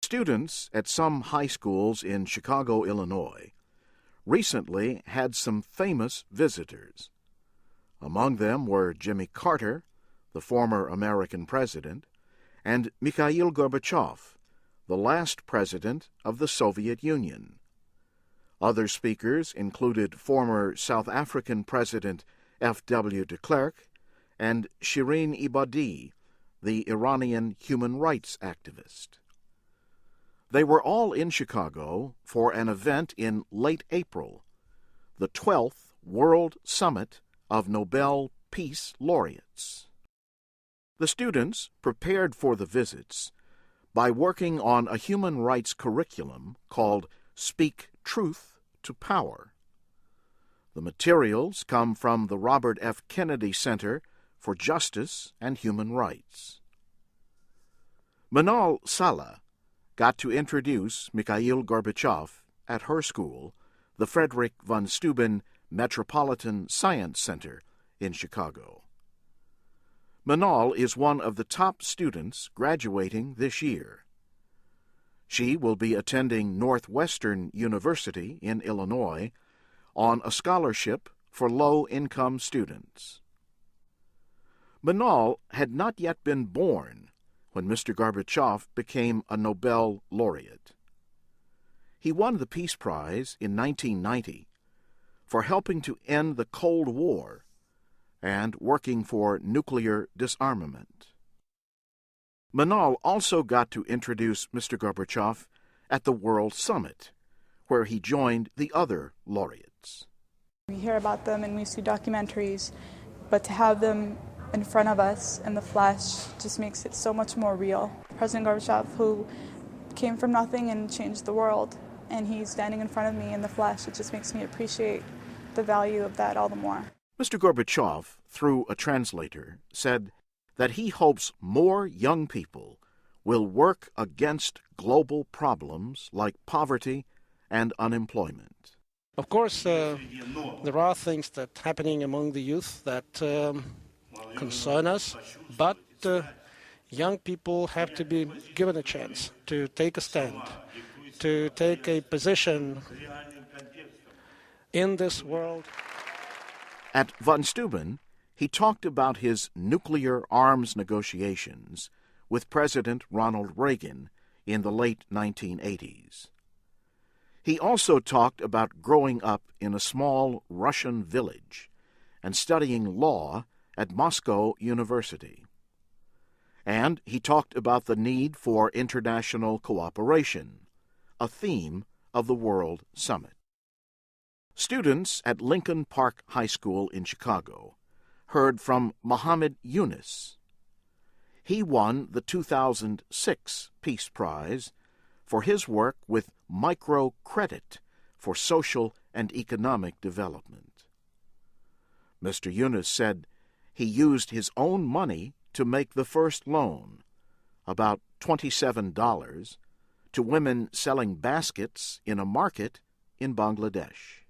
Students at some high schools in Chicago, Illinois, recently had some famous visitors. Among them were Jimmy Carter, the former American president, and Mikhail Gorbachev, the last president of the Soviet Union. Other speakers included former South African President F.W. de Klerk and Shirin Ebadi, the Iranian human rights activist. They were all in Chicago for an event in late April, the 12th World Summit of Nobel Peace Laureates. The students prepared for the visits by working on a human rights curriculum called Speak Truth to Power. The materials come from the Robert F. Kennedy Center for Justice and Human Rights. Manal Salah got to introduce Mikhail Gorbachev at her school, the Frederick von Steuben Metropolitan Science Center in Chicago. Manal is one of the top students graduating this year. She will be attending Northwestern University in Illinois on a scholarship for low-income students. Manal had not yet been born when Mr. Gorbachev became a Nobel laureate. He won the Peace Prize in 1990 for helping to end the Cold War and working for nuclear disarmament. Manal also got to introduce Mr. Gorbachev at the World Summit, where he joined the other laureates. We hear about them and we see documentaries, but to have them in front of us in the flesh just makes it so much more real. President Gorbachev, who came from nothing and changed the world, and he's standing in front of me in the flesh, it just makes me appreciate the value of that all the more. Mr. Gorbachev, through a translator, said that he hopes more young people will work against global problems like poverty and unemployment. Of course, there are things that are happening among the youth that concern us, but young people have to be given a chance to take a stand, to take a position in this world. At von Steuben, he talked about his nuclear arms negotiations with President Ronald Reagan in the late 1980s. He also talked about growing up in a small Russian village and studying law at Moscow University. And he talked about the need for international cooperation, a theme of the World Summit. Students at Lincoln Park High School in Chicago heard from Muhammad Yunus. He won the 2006 Peace Prize for his work with microcredit for social and economic development. Mr. Yunus said he used his own money to make the first loan, about $27, to women selling baskets in a market in Bangladesh.